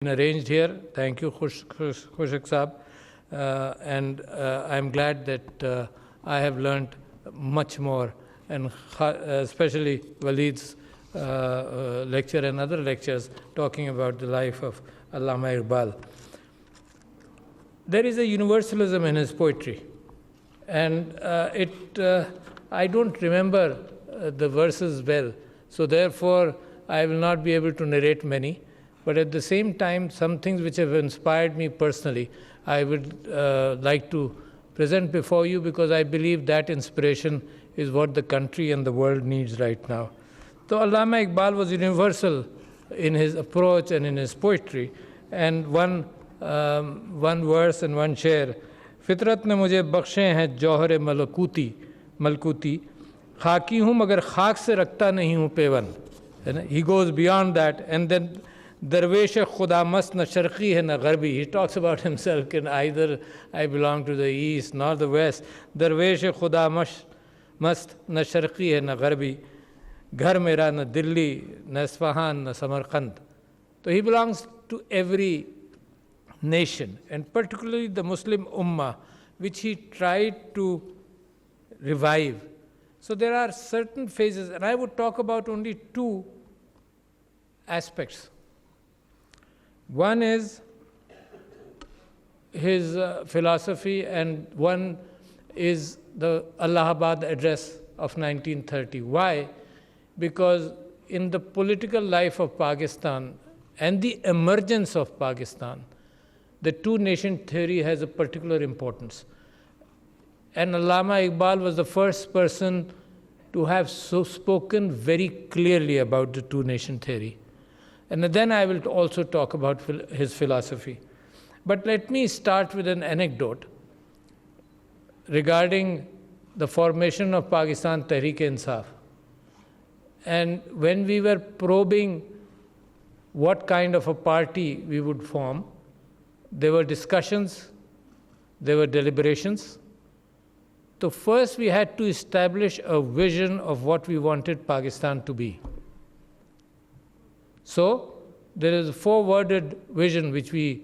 arranged here. Thank you, Khushak Saab. And I'm glad that I have learned much more, and especially Waleed's lecture and other lectures talking about the life of Allama Iqbal. There is a universalism in his poetry, and I don't remember the verses well, so therefore I will not be able to narrate many. But at the same time, some things which have inspired me personally, I would like to present before you, because I believe that inspiration is what the country and the world needs right now. So Allama Iqbal was universal in his approach and in his poetry. And one verse and one share, فطرت نے مجھے بخشے ہیں جوہر ملکوتی خاکی ہوں مگر خاک سے رکھتا نہیں ہوں پیون. He goes beyond that, and then Darwesh Khuda mast na sharqi hai na gharbi. He talks about himself, and either I belong to the east nor the west. Darwesh Khuda mast na sharqi hai na gharbi. Ghar mera na Delhi, na Isfahan, na Samarkand. So he belongs to every nation, and particularly the Muslim Ummah, which he tried to revive. So there are certain phases, and I would talk about only two aspects. One is his philosophy, and one is the Allahabad address of 1930. Why? Because in the political life of Pakistan and the emergence of Pakistan, the two-nation theory has a particular importance. And Allama Iqbal was the first person to have so spoken very clearly about the two-nation theory. And then I will also talk about his philosophy. But let me start with an anecdote regarding the formation of Pakistan Tehreek-e-Insaf. And when we were probing what kind of a party we would form, there were discussions, there were deliberations. So first we had to establish a vision of what we wanted Pakistan to be. So there is a four-worded vision which we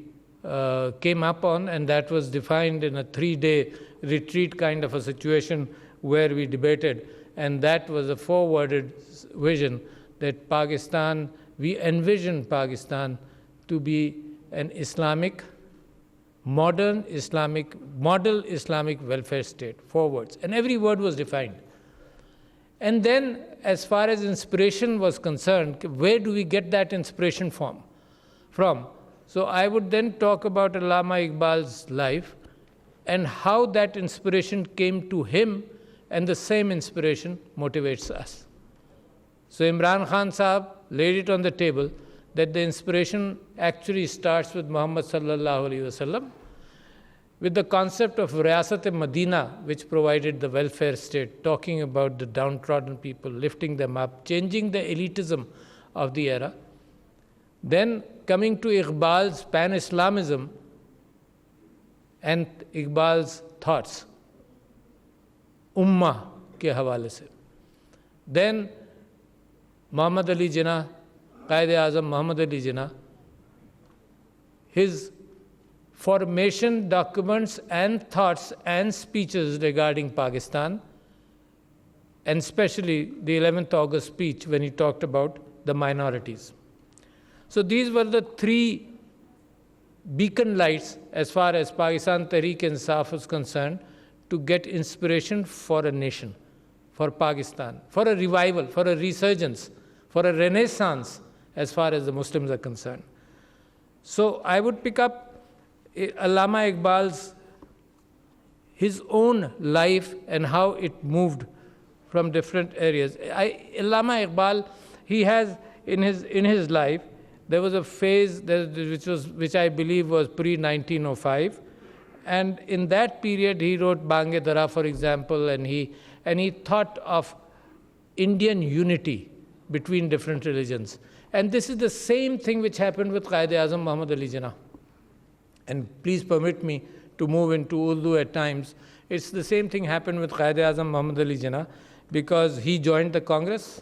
came up on, and that was defined in a 3-day retreat kind of a situation where we debated. And that was a four-worded vision that Pakistan, we envisioned Pakistan to be an Islamic, model Islamic welfare state, 4 words. And every word was defined. And then, as far as inspiration was concerned, where do we get that inspiration from? So I would then talk about Allama Iqbal's life and how that inspiration came to him, and the same inspiration motivates us. So Imran Khan Sahab laid it on the table that the inspiration actually starts with Muhammad sallallahu alaihi wasallam, with the concept of Riyasat-e-Madina, which provided the welfare state, talking about the downtrodden people, lifting them up, changing the elitism of the era. Then coming to Iqbal's pan-Islamism and Iqbal's thoughts, Ummah ke hawale se. Then Muhammad Ali Jinnah, Qaid-e-Azam Muhammad Ali Jinnah, his formation documents and thoughts and speeches regarding Pakistan, and especially the 11th August speech when he talked about the minorities. So these were the 3 beacon lights as far as Pakistan Tehreek-e-Insaf was concerned, to get inspiration for a nation, for Pakistan, for a revival, for a resurgence, for a renaissance as far as the Muslims are concerned. So I would pick up Allama Iqbal's, his own life and how it moved from different areas. Allama Iqbal, he has in his life, there was a phase which I believe was pre-1905, and in that period he wrote Bange Dara, for example, and he thought of Indian unity between different religions. And this is the same thing which happened with Qaid-e-Azam Muhammad Ali Jinnah. And please permit me to move into Urdu at times. It's the same thing happened with Qaid-e-Azam Muhammad Ali Jinnah, because he joined the Congress,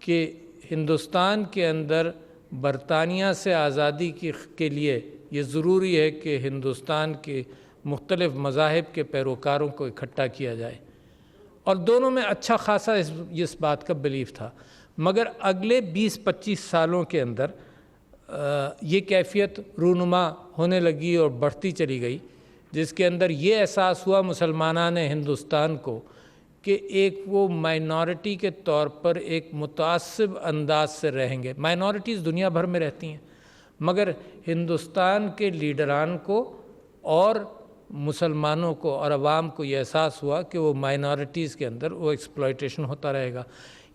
کہ ہندوستان کے اندر برطانیہ سے آزادی کے لیے یہ ضروری ہے کہ ہندوستان کے مختلف مذاہب کے پیروکاروں کو اکٹھا کیا جائے، اور دونوں میں اچھا خاصا اس بات کا بلیف تھا۔ مگر اگلے 20-25 سالوں کے اندر یہ کیفیت رونما ہونے لگی اور بڑھتی چلی گئی، جس کے اندر یہ احساس ہوا مسلمانان ہندوستان کو کہ ایک وہ مائنورٹی کے طور پر ایک متعصب انداز سے رہیں گے۔ مائنورٹیز دنیا بھر میں رہتی ہیں، مگر ہندوستان کے لیڈران کو اور مسلمانوں کو اور عوام کو یہ احساس ہوا کہ وہ مائنورٹیز کے اندر وہ ایکسپلائٹیشن ہوتا رہے گا۔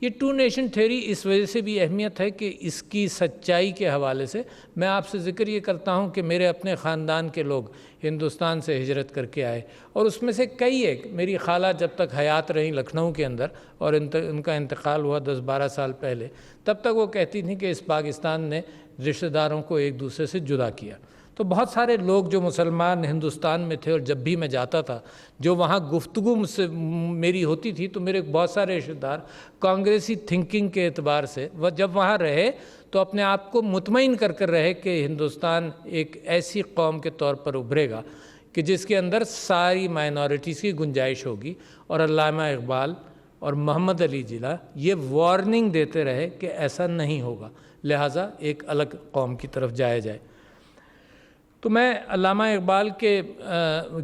یہ ٹو نیشن تھیوری اس وجہ سے بھی اہمیت ہے کہ اس کی سچائی کے حوالے سے میں آپ سے ذکر یہ کرتا ہوں کہ میرے اپنے خاندان کے لوگ ہندوستان سے ہجرت کر کے آئے، اور اس میں سے کئی ایک میری خالہ جب تک حیات رہیں لکھنؤ کے اندر، اور ان کا انتقال ہوا 10-12 سال پہلے، تب تک وہ کہتی تھیں کہ اس پاکستان نے رشتہ داروں کو ایک دوسرے سے جدا کیا۔ تو بہت سارے لوگ جو مسلمان ہندوستان میں تھے، اور جب بھی میں جاتا تھا جو وہاں گفتگو مجھ سے میری ہوتی تھی، تو میرے بہت سارے رشتہ دار کانگریسی تھنکنگ کے اعتبار سے جب وہاں رہے تو اپنے آپ کو مطمئن کر رہے کہ ہندوستان ایک ایسی قوم کے طور پر ابھرے گا کہ جس کے اندر ساری مائنورٹیز کی گنجائش ہوگی۔ اور علامہ اقبال اور محمد علی جناح یہ وارننگ دیتے رہے کہ ایسا نہیں ہوگا، لہٰذا ایک الگ قوم کی طرف جایا جائے۔ تو میں علامہ اقبال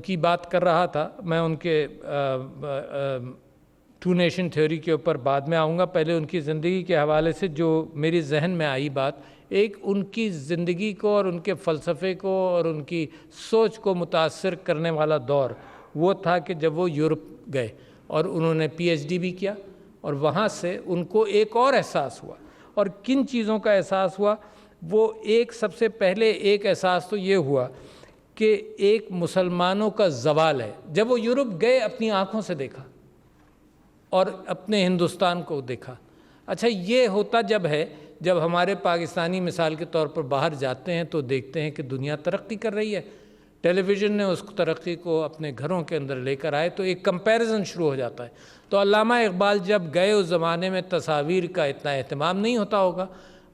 کی بات کر رہا تھا، میں ان کے ٹو نیشن تھیوری کے اوپر بعد میں آؤں گا۔ پہلے ان کی زندگی کے حوالے سے جو میری ذہن میں آئی بات، ایک ان کی زندگی کو اور ان کے فلسفے کو اور ان کی سوچ کو متاثر کرنے والا دور وہ تھا کہ جب وہ یورپ گئے اور انہوں نے پی ایچ ڈی بھی کیا، اور وہاں سے ان کو ایک اور احساس ہوا۔ اور کن چیزوں کا احساس ہوا؟ وہ سب سے پہلے ایک احساس تو یہ ہوا کہ ایک مسلمانوں کا زوال ہے۔ جب وہ یورپ گئے اپنی آنکھوں سے دیکھا اور اپنے ہندوستان کو دیکھا۔ اچھا، یہ ہوتا جب ہمارے پاکستانی مثال کے طور پر باہر جاتے ہیں تو دیکھتے ہیں کہ دنیا ترقی کر رہی ہے، ٹیلی ویژن نے اس ترقی کو اپنے گھروں کے اندر لے کر آئے، تو ایک کمپیریزن شروع ہو جاتا ہے۔ تو علامہ اقبال جب گئے اس زمانے میں تصاویر کا اتنا اہتمام نہیں ہوتا ہوگا،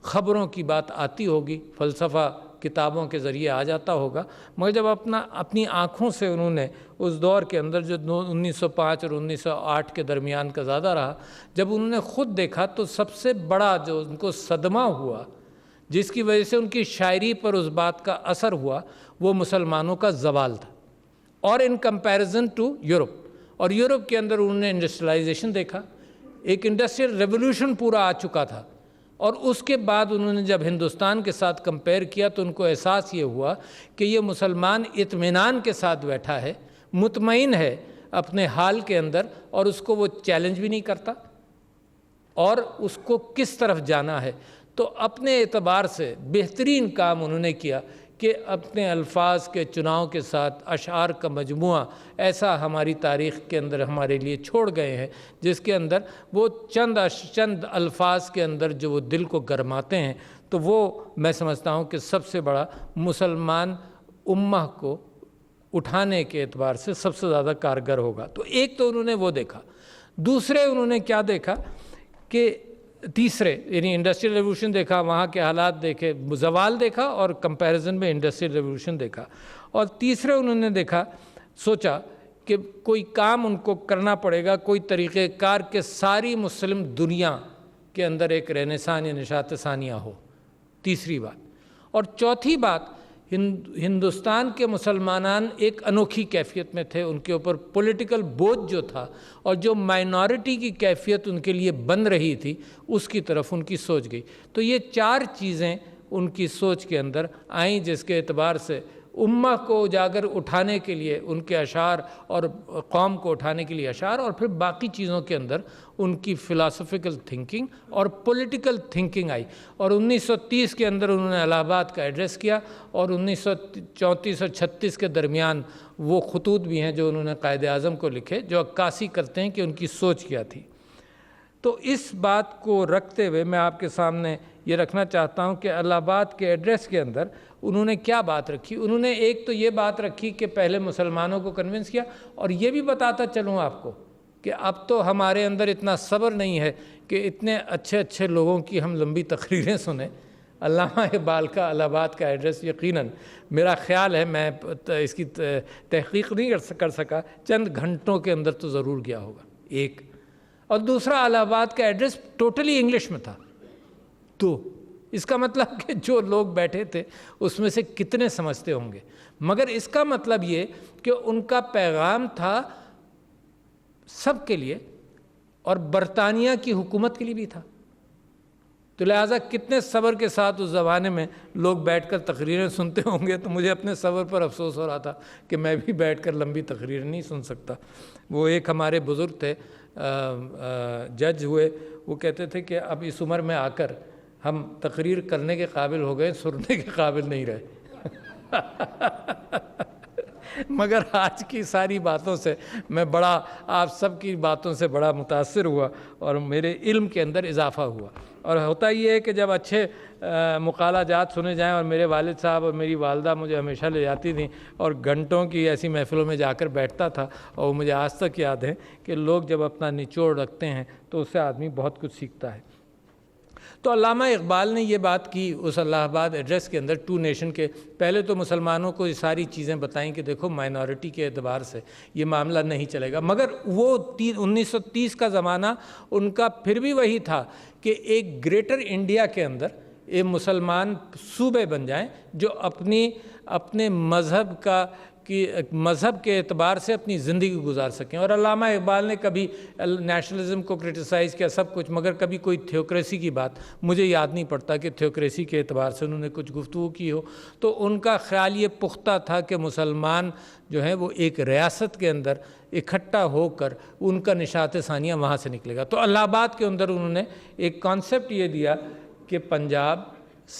خبروں کی بات آتی ہوگی، فلسفہ کتابوں کے ذریعے آ جاتا ہوگا، مگر جب اپنی آنکھوں سے انہوں نے اس دور کے اندر جو 1905 اور 1908 کے درمیان کا زیادہ رہا، جب انہوں نے خود دیکھا تو سب سے بڑا جو ان کو صدمہ ہوا، جس کی وجہ سے ان کی شاعری پر اس بات کا اثر ہوا، وہ مسلمانوں کا زوال تھا۔ اور ان کمپیریزن ٹو یورپ، اور یورپ کے اندر انہوں نے انڈسٹریلائزیشن دیکھا، ایک انڈسٹریل ریولوشن پورا آ چکا تھا، اور اس کے بعد انہوں نے جب ہندوستان کے ساتھ کمپیئر کیا تو ان کو احساس یہ ہوا کہ یہ مسلمان اطمینان کے ساتھ بیٹھا ہے، مطمئن ہے اپنے حال کے اندر، اور اس کو وہ چیلنج بھی نہیں کرتا، اور اس کو کس طرف جانا ہے۔ تو اپنے اعتبار سے بہترین کام انہوں نے کیا کہ اپنے الفاظ کے چناؤ کے ساتھ اشعار کا مجموعہ ایسا ہماری تاریخ کے اندر ہمارے لیے چھوڑ گئے ہیں، جس کے اندر وہ چند الفاظ کے اندر جو وہ دل کو گرماتے ہیں، تو وہ میں سمجھتا ہوں کہ سب سے بڑا مسلمان امہ کو اٹھانے کے اعتبار سے سب سے زیادہ کارگر ہوگا۔ تو ایک تو انہوں نے وہ دیکھا۔ دوسرے انہوں نے کیا دیکھا کہ تیسرے یعنی انڈسٹریل ریولوشن دیکھا، وہاں کے حالات دیکھے، زوال دیکھا، اور کمپیریزن میں انڈسٹریل ریولوشن دیکھا۔ اور تیسرے انہوں نے دیکھا، سوچا کہ کوئی کام ان کو کرنا پڑے گا، کوئی طریقہ کار کہ ساری مسلم دنیا کے اندر ایک رینیسان یا نشاط ثانیہ ہو، تیسری بات۔ اور چوتھی بات، ہندوستان کے مسلمانان ایک انوکھی کیفیت میں تھے، ان کے اوپر پولیٹیکل بوجھ جو تھا اور جو مائنورٹی کی کیفیت ان کے لیے بن رہی تھی، اس کی طرف ان کی سوچ گئی۔ تو یہ چار چیزیں ان کی سوچ کے اندر آئیں، جس کے اعتبار سے امہ کو اجاگر اٹھانے کے لیے ان کے اشعار، اور قوم کو اٹھانے کے لیے اشعار، اور پھر باقی چیزوں کے اندر ان کی فلاسفیکل تھنکنگ اور پولیٹیکل تھنکنگ آئی۔ اور 1930 کے اندر انہوں نے الہ آباد کا ایڈریس کیا، اور 1934 اور 36 کے درمیان وہ خطوط بھی ہیں جو انہوں نے قائد اعظم کو لکھے، جو عکاسی کرتے ہیں کہ ان کی سوچ کیا تھی۔ تو اس بات کو رکھتے ہوئے میں آپ کے سامنے یہ رکھنا چاہتا ہوں کہ الہ آباد کے ایڈریس کے اندر انہوں نے کیا بات رکھی۔ انہوں نے ایک تو یہ بات رکھی کہ پہلے مسلمانوں کو کنونس کیا، اور یہ بھی بتاتا چلوں آپ کو کہ اب تو ہمارے اندر اتنا صبر نہیں ہے کہ اتنے اچھے اچھے لوگوں کی ہم لمبی تقریریں سنیں۔ علامہ اقبال کا الہ آباد کا ایڈریس یقیناً میرا خیال ہے، میں اس کی تحقیق نہیں کر سکا، چند گھنٹوں کے اندر تو ضرور گیا ہوگا ایک، اور دوسرا الہ آباد کا ایڈریس ٹوٹلی انگلش میں تھا۔ تو اس کا مطلب کہ جو لوگ بیٹھے تھے اس میں سے کتنے سمجھتے ہوں گے، مگر اس کا مطلب یہ کہ ان کا پیغام تھا سب کے لیے اور برطانیہ کی حکومت کے لیے بھی تھا۔ تو لہٰذا کتنے صبر کے ساتھ اس زمانے میں لوگ بیٹھ کر تقریریں سنتے ہوں گے۔ تو مجھے اپنے صبر پر افسوس ہو رہا تھا کہ میں بھی بیٹھ کر لمبی تقریر نہیں سن سکتا۔ وہ ایک ہمارے بزرگ تھے، جج ہوئے، وہ کہتے تھے کہ اب اس عمر میں آ کر ہم تقریر کرنے کے قابل ہو گئے، سننے کے قابل نہیں رہے۔ مگر آج کی ساری باتوں سے میں بڑا، آپ سب کی باتوں سے بڑا متاثر ہوا اور میرے علم کے اندر اضافہ ہوا۔ اور ہوتا یہ ہے کہ جب اچھے مقالہ جات سنے جائیں، اور میرے والد صاحب اور میری والدہ مجھے ہمیشہ لے جاتی تھیں اور گھنٹوں کی ایسی محفلوں میں جا کر بیٹھتا تھا، اور مجھے آج تک یاد ہے کہ لوگ جب اپنا نچوڑ رکھتے ہیں تو اس سے آدمی بہت کچھ سیکھتا ہے۔ تو علامہ اقبال نے یہ بات کی اس الہ آباد ایڈریس کے اندر، ٹو نیشن کے، پہلے تو مسلمانوں کو یہ ساری چیزیں بتائیں کہ دیکھو مائنورٹی کے اعتبار سے یہ معاملہ نہیں چلے گا، مگر وہ 1930 کا زمانہ ان کا پھر بھی وہی تھا کہ ایک گریٹر انڈیا کے اندر یہ مسلمان صوبے بن جائیں جو اپنے مذہب کے اعتبار سے اپنی زندگی گزار سکیں۔ اور علامہ اقبال نے کبھی نیشنلزم کو کرٹیسائز کیا سب کچھ، مگر کبھی کوئی تھیوکریسی کی بات مجھے یاد نہیں پڑتا کہ تھیوکریسی کے اعتبار سے انہوں نے کچھ گفتگو کی ہو۔ تو ان کا خیال یہ پختہ تھا کہ مسلمان جو ہیں وہ ایک ریاست کے اندر اکٹھا ہو کر ان کا نشاط ثانیہ وہاں سے نکلے گا۔ تو الہ آباد کے اندر انہوں نے ایک کانسیپٹ یہ دیا کہ پنجاب،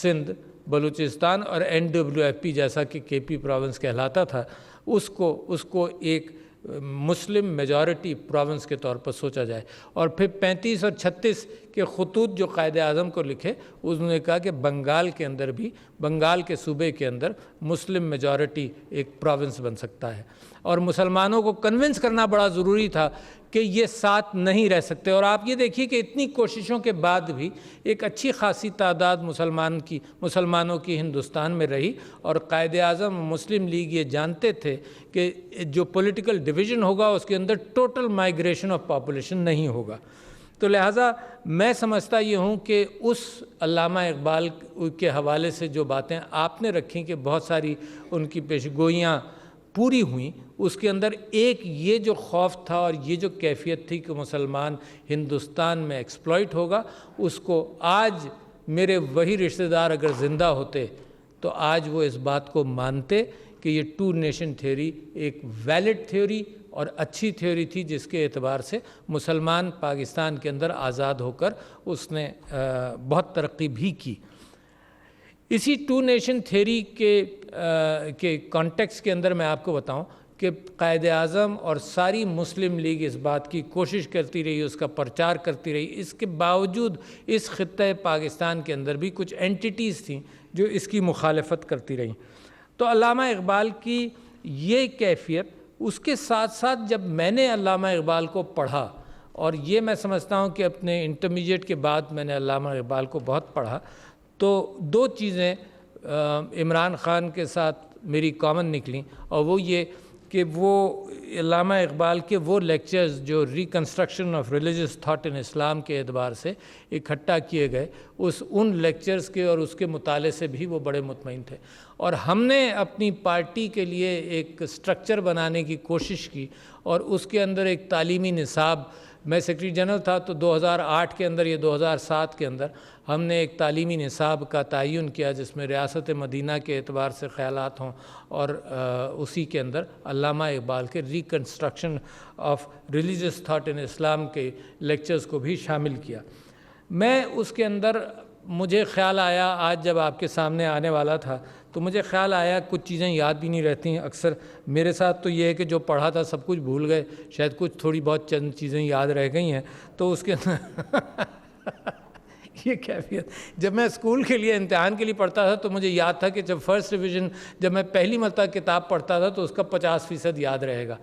سندھ، بلوچستان اور NWFP جیسا کہ KP پروونس کہلاتا تھا، اس کو ایک مسلم میجورٹی پروونس کے طور پر سوچا جائے۔ اور پھر 35 اور 36 کے خطوط جو قائد اعظم کو لکھے، انہوں نے کہا کہ بنگال کے اندر بھی، بنگال کے صوبے کے اندر مسلم میجورٹی ایک پروونس بن سکتا ہے۔ اور مسلمانوں کو کنونس کرنا بڑا ضروری تھا کہ یہ ساتھ نہیں رہ سکتے۔ اور آپ یہ دیکھیے کہ اتنی کوششوں کے بعد بھی ایک اچھی خاصی تعداد مسلمانوں کی ہندوستان میں رہی، اور قائد اعظم مسلم لیگ یہ جانتے تھے کہ جو پولیٹیکل ڈویژن ہوگا اس کے اندر ٹوٹل مائیگریشن آف پاپولیشن نہیں ہوگا۔ تو لہٰذا میں سمجھتا یہ ہوں کہ اس علامہ اقبال کے حوالے سے جو باتیں آپ نے رکھیں کہ بہت ساری ان کی پیشگوئیاں پوری ہوئیں، اس کے اندر ایک یہ جو خوف تھا اور یہ جو کیفیت تھی کہ مسلمان ہندوستان میں ایکسپلائٹ ہوگا، اس کو آج میرے وہی رشتہ دار اگر زندہ ہوتے تو آج وہ اس بات کو مانتے کہ یہ ٹو نیشن تھیوری ایک ویلڈ تھیوری اور اچھی تھیوری تھی، جس کے اعتبار سے مسلمان پاکستان کے اندر آزاد ہو کر اس نے بہت ترقی بھی کی۔ اسی ٹو نیشن تھیوری کے کانٹیکس کے اندر میں آپ کو بتاؤں کہ قائد اعظم اور ساری مسلم لیگ اس بات کی کوشش کرتی رہی، اس کا پرچار کرتی رہی، اس کے باوجود اس خطہ پاکستان کے اندر بھی کچھ اینٹیٹیز تھیں جو اس کی مخالفت کرتی رہیں۔ تو علامہ اقبال کی یہ کیفیت، اس کے ساتھ ساتھ جب میں نے علامہ اقبال کو پڑھا، اور یہ میں سمجھتا ہوں کہ اپنے انٹرمیڈیٹ کے بعد میں نے علامہ اقبال کو بہت پڑھا، تو دو چیزیں عمران خان کے ساتھ میری کامن نکلیں، اور وہ یہ کہ وہ علامہ اقبال کے وہ لیکچرز جو reconstruction of religious thought in Islam کے اعتبار سے اکٹھا کیے گئے، ان لیکچرز کے اور اس کے مطالعے سے بھی وہ بڑے مطمئن تھے۔ اور ہم نے اپنی پارٹی کے لیے ایک سٹرکچر بنانے کی کوشش کی، اور اس کے اندر ایک تعلیمی نصاب، میں سیکرٹری جنرل تھا تو 2008 کے اندر یا 2007 کے اندر ہم نے ایک تعلیمی نصاب کا تعین کیا جس میں ریاست مدینہ کے اعتبار سے خیالات ہوں، اور اسی کے اندر علامہ اقبال کے reconstruction of religious thought in Islam کے لیکچرز کو بھی شامل کیا۔ میں اس کے اندر مجھے خیال آیا، آج جب آپ کے سامنے آنے والا تھا تو مجھے خیال آیا، کچھ چیزیں یاد بھی نہیں رہتی ہیں اکثر میرے ساتھ، تو یہ ہے کہ جو پڑھا تھا سب کچھ بھول گئے، شاید کچھ تھوڑی بہت چند چیزیں یاد رہ گئی ہیں، تو اس کے یہ کیفیت، جب میں اسکول کے لیے امتحان کے لیے پڑھتا تھا تو مجھے یاد تھا کہ جب فرسٹ ڈویژن، جب میں پہلی مرتبہ کتاب پڑھتا تھا تو اس کا 50% یاد رہے گا،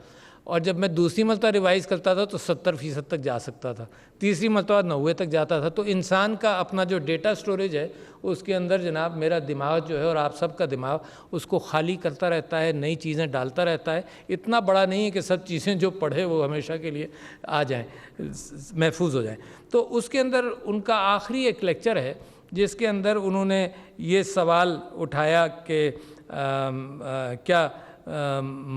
اور جب میں دوسری مرتبہ ریوائز کرتا تھا تو 70% تک جا سکتا تھا، تیسری مرتبہ 90 تک جاتا تھا۔ تو انسان کا اپنا جو ڈیٹا سٹوریج ہے اس کے اندر جناب میرا دماغ جو ہے اور آپ سب کا دماغ اس کو خالی کرتا رہتا ہے، نئی چیزیں ڈالتا رہتا ہے۔ اتنا بڑا نہیں ہے کہ سب چیزیں جو پڑھے وہ ہمیشہ کے لیے آ جائیں، محفوظ ہو جائیں۔ تو اس کے اندر ان کا آخری ایک لیکچر ہے جس کے اندر انہوں نے یہ سوال اٹھایا کہ کیا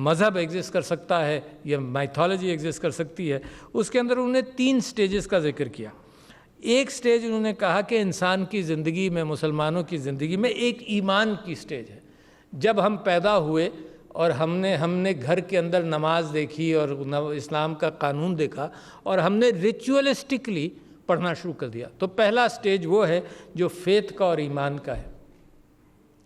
مذہب ایگزسٹ کر سکتا ہے یا مائتھولوجی ایگزسٹ کر سکتی ہے۔ اس کے اندر انہوں نے 3 سٹیجز کا ذکر کیا۔ ایک سٹیج انہوں نے کہا کہ انسان کی زندگی میں، مسلمانوں کی زندگی میں ایک ایمان کی سٹیج ہے۔ جب ہم پیدا ہوئے اور ہم نے گھر کے اندر نماز دیکھی اور اسلام کا قانون دیکھا اور ہم نے ریچولسٹکلی پڑھنا شروع کر دیا، تو پہلا سٹیج وہ ہے جو فیتھ کا اور ایمان کا ہے۔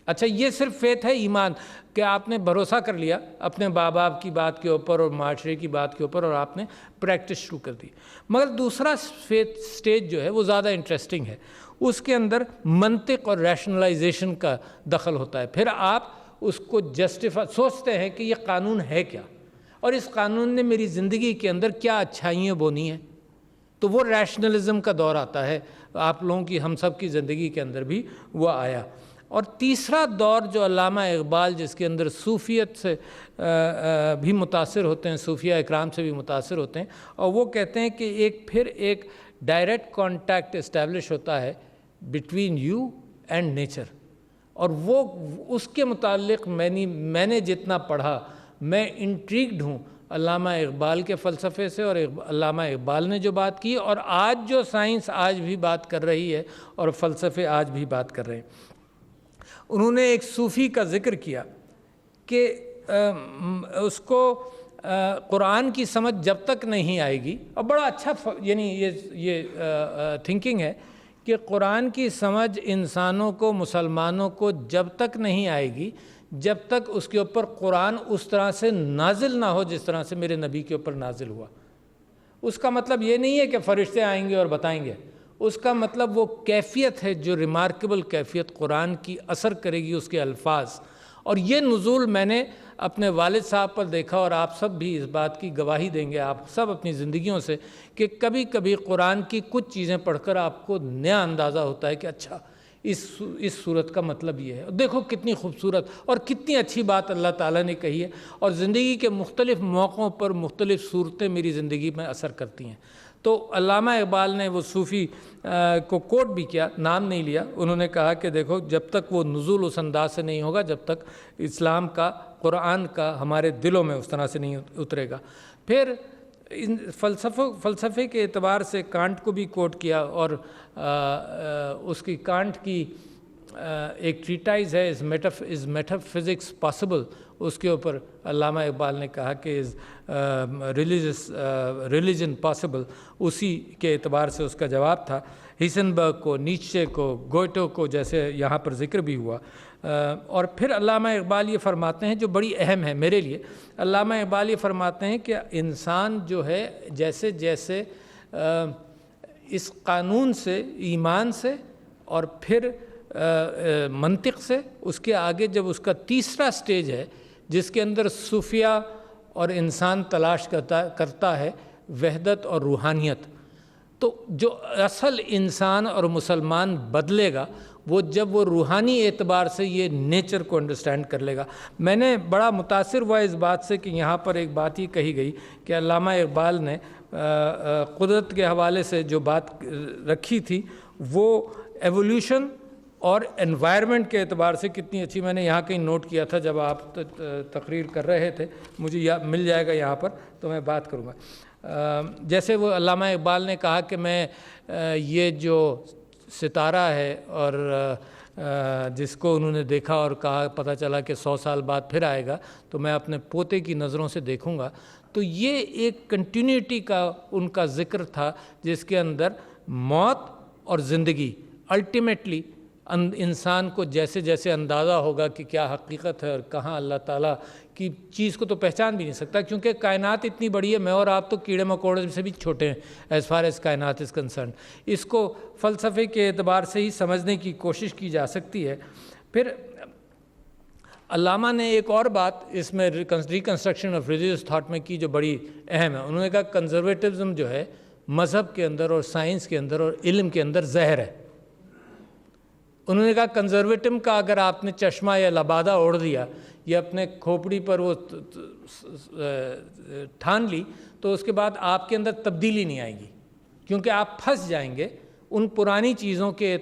اچھا، یہ صرف فیتھ ہے، ایمان کہ آپ نے بھروسہ کر لیا اپنے باپ کی بات کے اوپر اور معاشرے کی بات کے اوپر اور آپ نے پریکٹس شروع کر دی۔ مگر دوسرا فیتھ سٹیج جو ہے وہ زیادہ انٹرسٹنگ ہے۔ اس کے اندر منطق اور ریشنلائزیشن کا دخل ہوتا ہے۔ پھر آپ اس کو سوچتے ہیں کہ یہ قانون ہے کیا اور اس قانون نے میری زندگی کے اندر کیا اچھائیاں بونی ہیں۔ تو وہ ریشنلزم کا دور آتا ہے آپ لوگوں کی، ہم سب کی زندگی کے اندر بھی وہ آیا۔ اور تیسرا دور جو علامہ اقبال جس کے اندر صوفیت سے بھی متاثر ہوتے ہیں، صوفیہ اکرام سے بھی متاثر ہوتے ہیں، اور وہ کہتے ہیں کہ ایک ڈائریکٹ کانٹیکٹ اسٹیبلش ہوتا ہے بٹوین یو اینڈ نیچر۔ اور وہ اس کے متعلق میں نے جتنا پڑھا، میں انٹریگڈ ہوں علامہ اقبال کے فلسفے سے اور علامہ اقبال نے جو بات کی، اور آج جو سائنس آج بھی بات کر رہی ہے اور فلسفے آج بھی بات کر رہے ہیں۔ انہوں نے ایک صوفی کا ذکر کیا کہ اس کو قرآن کی سمجھ جب تک نہیں آئے گی، اور بڑا اچھا یعنی یہ تھنکنگ ہے کہ قرآن کی سمجھ انسانوں کو، مسلمانوں کو جب تک نہیں آئے گی جب تک اس کے اوپر قرآن اس طرح سے نازل نہ ہو جس طرح سے میرے نبی کے اوپر نازل ہوا۔ اس کا مطلب یہ نہیں ہے کہ فرشتے آئیں گے اور بتائیں گے، اس کا مطلب وہ کیفیت ہے جو ریمارکیبل کیفیت قرآن کی اثر کرے گی، اس کے الفاظ۔ اور یہ نزول میں نے اپنے والد صاحب پر دیکھا، اور آپ سب بھی اس بات کی گواہی دیں گے، آپ سب اپنی زندگیوں سے، کہ کبھی کبھی قرآن کی کچھ چیزیں پڑھ کر آپ کو نیا اندازہ ہوتا ہے کہ اچھا اس صورت کا مطلب یہ ہے۔ دیکھو کتنی خوبصورت اور کتنی اچھی بات اللہ تعالیٰ نے کہی ہے، اور زندگی کے مختلف موقعوں پر مختلف صورتیں میری زندگی میں اثر کرتی ہیں۔ تو علامہ اقبال نے وہ صوفی کو کوٹ بھی کیا، نام نہیں لیا۔ انہوں نے کہا کہ دیکھو جب تک وہ نزول اس انداز سے نہیں ہوگا، جب تک اسلام کا، قرآن کا ہمارے دلوں میں اس طرح سے نہیں اترے گا۔ پھر فلسفے کے اعتبار سے کانٹ کو بھی کوٹ کیا، اور اس کی کانٹ کی ایک ٹریٹائز ہے از میٹافزکس پاسبل، اس کے اوپر علامہ اقبال نے کہا کہ از ریلیجن پاسبل، اسی کے اعتبار سے اس کا جواب تھا۔ ہیسنبرگ کو، نیچے کو، گوئٹو کو جیسے یہاں پر ذکر بھی ہوا۔ اور پھر علامہ اقبال یہ فرماتے ہیں جو بڑی اہم ہے میرے لیے، علامہ اقبال یہ فرماتے ہیں کہ انسان جو ہے جیسے جیسے اس قانون سے، ایمان سے اور پھر منطق سے، اس کے آگے جب اس کا تیسرا سٹیج ہے جس کے اندر صوفیہ اور انسان تلاش کرتا ہے وحدت اور روحانیت، تو جو اصل انسان اور مسلمان بدلے گا وہ جب وہ روحانی اعتبار سے یہ نیچر کو انڈرسٹینڈ کر لے گا۔ میں نے بڑا متاثر ہوا اس بات سے کہ یہاں پر ایک بات یہ کہی گئی کہ علامہ اقبال نے قدرت کے حوالے سے جو بات رکھی تھی وہ ایولیوشن اور انوائرمنٹ کے اعتبار سے کتنی اچھی، میں نے یہاں کہیں نوٹ کیا تھا جب آپ تقریر کر رہے تھے، مجھے مل جائے گا یہاں پر تو میں بات کروں گا۔ جیسے وہ علامہ اقبال نے کہا کہ میں یہ جو ستارہ ہے اور جس کو انہوں نے دیکھا اور کہا پتہ چلا کہ 100 سال بعد پھر آئے گا تو میں اپنے پوتے کی نظروں سے دیکھوں گا، تو یہ ایک کنٹینیوٹی کا ان کا ذکر تھا جس کے اندر موت اور زندگی الٹیمیٹلی انسان کو جیسے جیسے اندازہ ہوگا کہ کیا حقیقت ہے اور کہاں اللہ تعالیٰ کی چیز کو تو پہچان بھی نہیں سکتا، کیونکہ کائنات اتنی بڑی ہے، میں اور آپ تو کیڑے مکوڑے سے بھی چھوٹے ہیں ایز فار ایز کائنات از کنسرن۔ اس کو فلسفے کے اعتبار سے ہی سمجھنے کی کوشش کی جا سکتی ہے۔ پھر علامہ نے ایک اور بات اس میں ریکنسٹرکشن آف ریلیجیس تھاٹ میں کی جو بڑی اہم ہے. انہوں نے کہا کنزرویٹزم جو ہے مذہب کے اندر اور سائنس کے اندر اور علم کے اندر زہر ہے. انہوں نے کہا کنزرویٹم کا اگر آپ نے چشمہ یا لبادہ اوڑھ دیا یا اپنے کھوپڑی پر وہ ٹھان لی تو اس کے بعد آپ کے اندر تبدیلی نہیں آئے گی, کیونکہ آپ پھنس جائیں گے ان پرانی چیزوں کے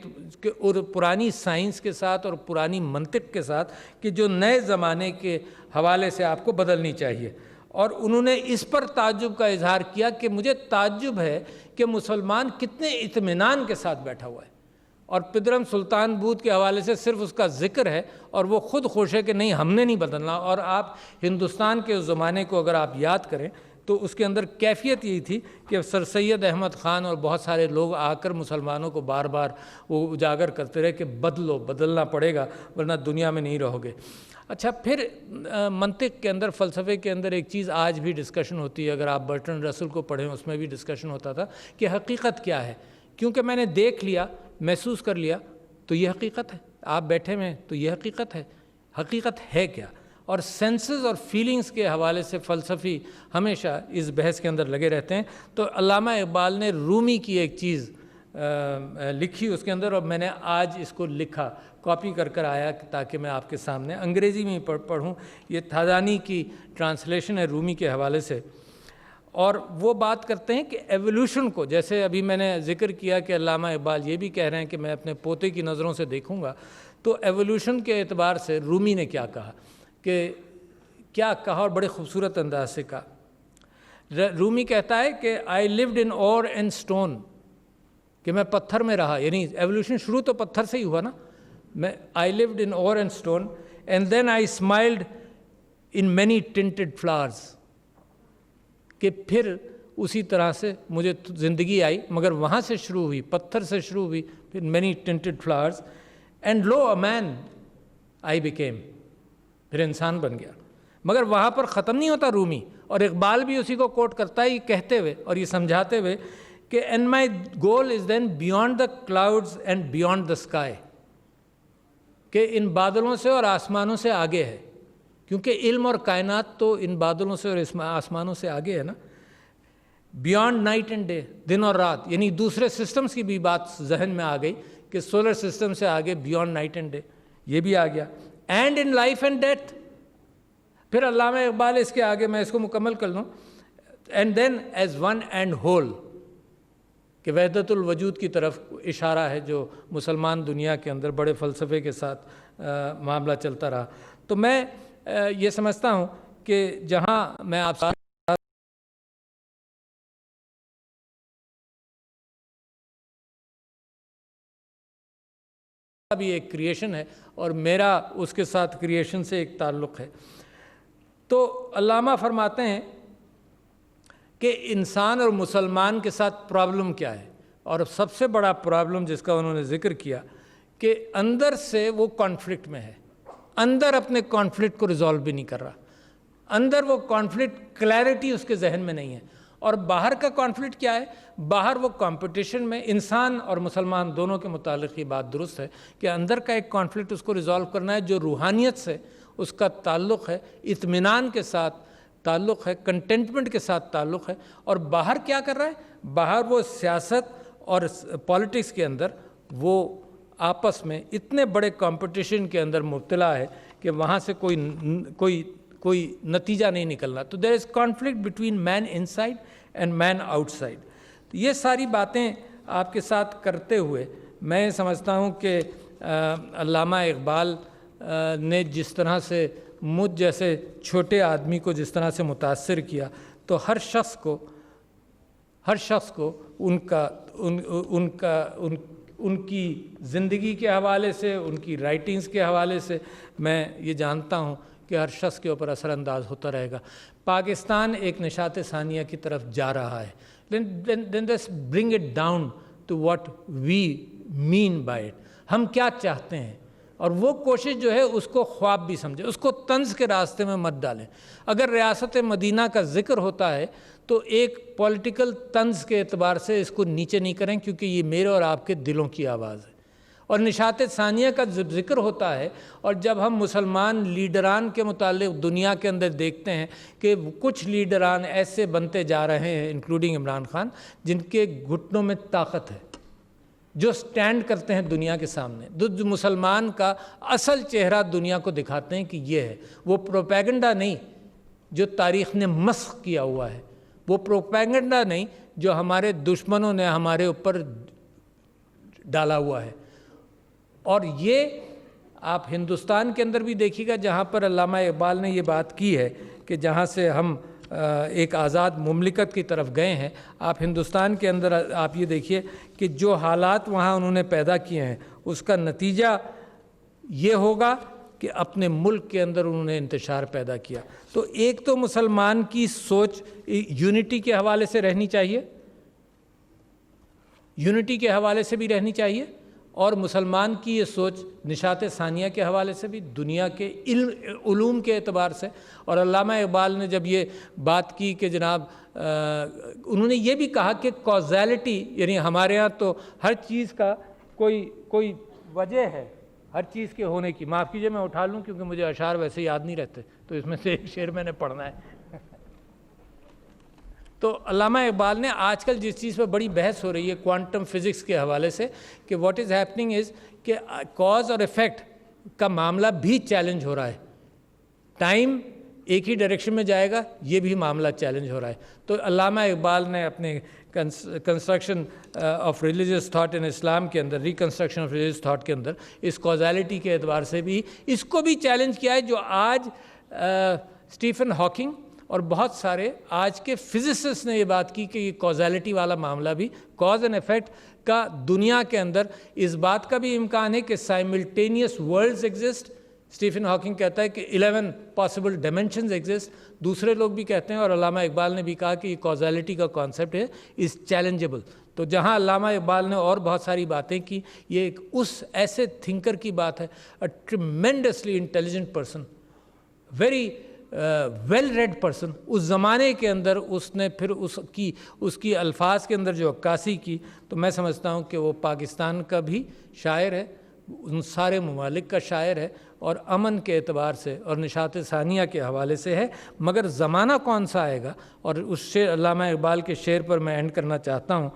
اور پرانی سائنس کے ساتھ اور پرانی منطق کے ساتھ کہ جو نئے زمانے کے حوالے سے آپ کو بدلنی چاہیے. اور انہوں نے اس پر تعجب کا اظہار کیا کہ مجھے تعجب ہے کہ مسلمان کتنے اطمینان کے ساتھ بیٹھا ہوا ہے, اور پدرم سلطان بود کے حوالے سے صرف اس کا ذکر ہے اور وہ خود خوش ہے کہ نہیں ہم نے نہیں بدلنا. اور آپ ہندوستان کے اس زمانے کو اگر آپ یاد کریں تو اس کے اندر کیفیت یہی تھی کہ سر سید احمد خان اور بہت سارے لوگ آ کر مسلمانوں کو بار بار وہ اجاگر کرتے رہے کہ بدلو, بدلنا پڑے گا ورنہ دنیا میں نہیں رہو گے. اچھا, پھر منطق کے اندر, فلسفے کے اندر ایک چیز آج بھی ڈسکشن ہوتی ہے, اگر آپ برٹرن رسل کو پڑھیں اس میں بھی ڈسکشن ہوتا تھا کہ حقیقت کیا ہے. کیونکہ میں نے دیکھ لیا, محسوس کر لیا تو یہ حقیقت ہے, آپ بیٹھے ہوئے تو یہ حقیقت ہے. حقیقت ہے کیا؟ اور سینسز اور فیلنگز کے حوالے سے فلسفی ہمیشہ اس بحث کے اندر لگے رہتے ہیں. تو علامہ اقبال نے رومی کی ایک چیز لکھی اس کے اندر, اور میں نے آج اس کو لکھا, کاپی کر آیا تاکہ میں آپ کے سامنے انگریزی میں پڑھوں. یہ تھادانی کی ٹرانسلیشن ہے رومی کے حوالے سے, اور وہ بات کرتے ہیں کہ ایولیوشن کو, جیسے ابھی میں نے ذکر کیا کہ علامہ اقبال یہ بھی کہہ رہے ہیں کہ میں اپنے پوتے کی نظروں سے دیکھوں گا, تو ایولیوشن کے اعتبار سے رومی نے کیا کہا, کہ کیا کہا اور بڑے خوبصورت انداز سے کہا. رومی کہتا ہے کہ آئی lived in ore and stone, کہ میں پتھر میں رہا, یعنی ایولیوشن شروع تو پتھر سے ہی ہوا نا. میں آئی lived in ore and stone and then I smiled in many tinted flowers, کہ پھر اسی طرح سے مجھے زندگی آئی, مگر وہاں سے شروع ہوئی, پتھر سے شروع ہوئی, پھر many tinted flowers and lo a man I became, پھر انسان بن گیا. مگر وہاں پر ختم نہیں ہوتا رومی, اور اقبال بھی اسی کو کوٹ کرتا ہے, یہ کہتے ہوئے اور یہ سمجھاتے ہوئے کہ and my goal is then beyond the clouds and beyond the sky, کہ ان بادلوں سے اور آسمانوں سے آگے ہے, کیونکہ علم اور کائنات تو ان بادلوں سے اور آسمانوں سے آگے ہے نا. بیانڈ نائٹ اینڈ ڈے, دن اور رات, یعنی دوسرے سسٹمز کی بھی بات ذہن میں آ گئی کہ سولر سسٹم سے آگے بیانڈ نائٹ اینڈ ڈے, یہ بھی آ گیا. And in life and death, پھر علامہ اقبال اس کے آگے, میں اس کو مکمل کر لوں, and then as one and whole, کہ وحدت الوجود کی طرف اشارہ ہے جو مسلمان دنیا کے اندر بڑے فلسفے کے ساتھ معاملہ چلتا رہا. تو میں یہ سمجھتا ہوں کہ جہاں میں آپ بھی ایک کریشن ہے اور میرا اس کے ساتھ کریشن سے ایک تعلق ہے. تو علامہ فرماتے ہیں کہ انسان اور مسلمان کے ساتھ پرابلم کیا ہے, اور سب سے بڑا پرابلم جس کا انہوں نے ذکر کیا کہ اندر سے وہ کانفلکٹ میں ہے, اندر اپنے کانفلکٹ کو ریزالو بھی نہیں کر رہا, اندر وہ کانفلکٹ کلیئرٹی اس کے ذہن میں نہیں ہے. اور باہر کا کانفلکٹ کیا ہے, باہر وہ کمپٹیشن میں, انسان اور مسلمان دونوں کے متعلق یہ بات درست ہے کہ اندر کا ایک کانفلکٹ اس کو ریزالو کرنا ہے جو روحانیت سے اس کا تعلق ہے, اطمینان کے ساتھ تعلق ہے, کنٹینٹمنٹ کے ساتھ تعلق ہے. اور باہر کیا کر رہا ہے, باہر وہ سیاست اور پالیٹکس کے اندر وہ آپس میں اتنے بڑے کمپٹیشن کے اندر مبتلا ہے کہ وہاں سے کوئی نتیجہ نہیں نکلنا. تو there is conflict between man inside and man outside. یہ ساری باتیں آپ کے ساتھ کرتے ہوئے میں سمجھتا ہوں کہ علامہ اقبال نے جس طرح سے مجھ جیسے چھوٹے آدمی کو جس طرح سے متاثر کیا, تو ہر شخص کو ان کی زندگی کے حوالے سے, ان کی رائٹنگز کے حوالے سے میں یہ جانتا ہوں کہ ہر شخص کے اوپر اثر انداز ہوتا رہے گا. پاکستان ایک نشاط ثانیہ کی طرف جا رہا ہے. Then let's bring it down to what we mean by it. ہم کیا چاہتے ہیں, اور وہ کوشش جو ہے اس کو خواب بھی سمجھے, اس کو طنز کے راستے میں مت ڈالیں. اگر ریاست مدینہ کا ذکر ہوتا ہے تو ایک پولیٹیکل طنز کے اعتبار سے اس کو نیچے نہیں کریں, کیونکہ یہ میرے اور آپ کے دلوں کی آواز ہے. اور نشاط ثانیہ کا جب ذکر ہوتا ہے اور جب ہم مسلمان لیڈران کے متعلق دنیا کے اندر دیکھتے ہیں کہ کچھ لیڈران ایسے بنتے جا رہے ہیں انکلوڈنگ عمران خان جن کے گھٹنوں میں طاقت ہے، جو سٹینڈ کرتے ہیں دنیا کے سامنے، جو مسلمان کا اصل چہرہ دنیا کو دکھاتے ہیں کہ یہ ہے، وہ پروپیگنڈا نہیں جو تاریخ نے مسخ کیا ہوا ہے، وہ پروپیگنڈا نہیں جو ہمارے دشمنوں نے ہمارے اوپر ڈالا ہوا ہے۔ اور یہ آپ ہندوستان کے اندر بھی دیکھیے گا جہاں پر علامہ اقبال نے یہ بات کی ہے کہ جہاں سے ہم ایک آزاد مملکت کی طرف گئے ہیں، آپ ہندوستان کے اندر آپ یہ دیکھیے کہ جو حالات وہاں انہوں نے پیدا کیے ہیں اس کا نتیجہ یہ ہوگا کہ اپنے ملک کے اندر انہوں نے انتشار پیدا کیا۔ تو ایک تو مسلمان کی سوچ یونٹی کے حوالے سے رہنی چاہیے، یونٹی کے حوالے سے بھی رہنی چاہیے، اور مسلمان کی یہ سوچ نشاط ثانیہ کے حوالے سے بھی، دنیا کے علوم کے اعتبار سے۔ اور علامہ اقبال نے جب یہ بات کی کہ جناب انہوں نے یہ بھی کہا کہ کازیلٹی، یعنی ہمارے ہاں تو ہر چیز کا کوئی وجہ ہے ہر چیز کے ہونے کی۔ معاف کیجئے میں اٹھا لوں کیونکہ مجھے اشعار ویسے یاد نہیں رہتے، تو اس میں سے ایک شعر میں نے پڑھنا ہے۔ تو علامہ اقبال نے آج کل جس چیز پہ بڑی بحث ہو رہی ہے کوانٹم فزکس کے حوالے سے کہ واٹ از ہیپننگ از کہ کاز اور ایفیکٹ کا معاملہ بھی چیلنج ہو رہا ہے، ٹائم ایک ہی ڈائریکشن میں جائے گا، یہ بھی معاملہ چیلنج ہو رہا ہے۔ تو علامہ اقبال نے اپنے construction of religious thought in Islam کے اندر، ریکنسٹرکشن آف ریلیجیس تھاٹ کے اندر اس کازیلٹی کے اعتبار سے بھی اس کو بھی چیلنج کیا ہے، جو آج اسٹیفن ہاکنگ اور بہت سارے آج کے فزسسٹ نے یہ بات کی کہ یہ کازیلٹی والا معاملہ بھی، کاز اینڈ ایفیکٹ کا دنیا کے اندر اس بات کا بھی امکان ہے کہ simultaneous worlds exist. Stephen Hawking کہتا ہے کہ 11 پاسبل ڈائمینشنز ایگزسٹ، دوسرے لوگ بھی کہتے ہیں، اور علامہ اقبال نے بھی کہا کہ یہ کازیلٹی کا کانسیپٹ ہے از چیلنجیبل۔ تو جہاں علامہ اقبال نے اور بہت ساری باتیں کی، یہ ایک اس ایسے تھنکر کی بات ہے، a tremendously intelligent person, very well read person. اس زمانے کے اندر اس نے پھر اس کی الفاظ کے اندر جو عکاسی کی، تو میں سمجھتا ہوں کہ وہ پاکستان کا بھی شاعر ہے، ان سارے ممالک کا شاعر ہے، اور امن کے اعتبار سے اور نشاط ثانیہ کے حوالے سے ہے۔ مگر زمانہ کون سا آئے گا، اور اس شعر علامہ اقبال کے شعر پر میں اینڈ کرنا چاہتا ہوں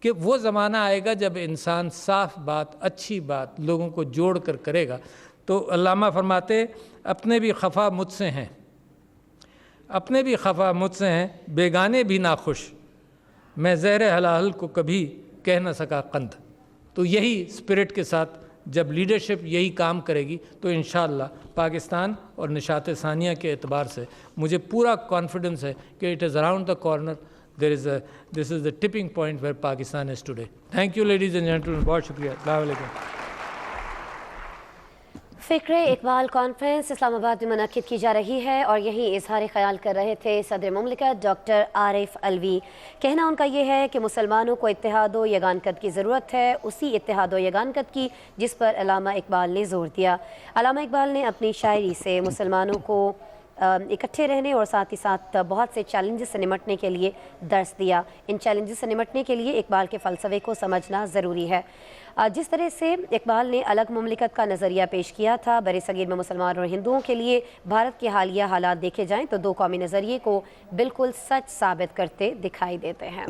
کہ وہ زمانہ آئے گا جب انسان صاف بات، اچھی بات لوگوں کو جوڑ کر کرے گا۔ تو علامہ فرماتے اپنے بھی خفا مجھ سے ہیں، اپنے بھی خفا مجھ سے ہیں، بیگانے بھی ناخوش، میں زہر حلال کو کبھی کہہ نہ سکا قند۔ تو یہی اسپرٹ کے ساتھ جب لیڈرشپ یہی کام کرے گی تو انشاءاللہ پاکستان اور نشاط ثانیہ کے اعتبار سے مجھے پورا کانفیڈنس ہے کہ it is around the corner, this is the tipping point where Pakistan is today. Thank you ladies and gentlemen, بہت شکریہ، السلام علیکم۔ فکر اقبال کانفرنس اسلام آباد میں منعقد کی جا رہی ہے، اور یہی اظہار خیال کر رہے تھے صدر مملکت ڈاکٹر عارف علوی۔ کہنا ان کا یہ ہے کہ مسلمانوں کو اتحاد و یگانگت کی ضرورت ہے، اسی اتحاد و یگانگت کی جس پر علامہ اقبال نے زور دیا۔ علامہ اقبال نے اپنی شاعری سے مسلمانوں کو اکٹھے رہنے اور ساتھ ہی ساتھ بہت سے چیلنجز سے نمٹنے کے لیے درس دیا۔ ان چیلنجز سے نمٹنے کے لیے اقبال کے فلسفے کو سمجھنا ضروری ہے۔ جس طرح سے اقبال نے الگ مملکت کا نظریہ پیش کیا تھا، برصغیر میں مسلمان اور ہندوؤں کے لیے بھارت کے حالیہ حالات دیکھے جائیں تو دو قومی نظریے کو بالکل سچ ثابت کرتے دکھائی دیتے ہیں۔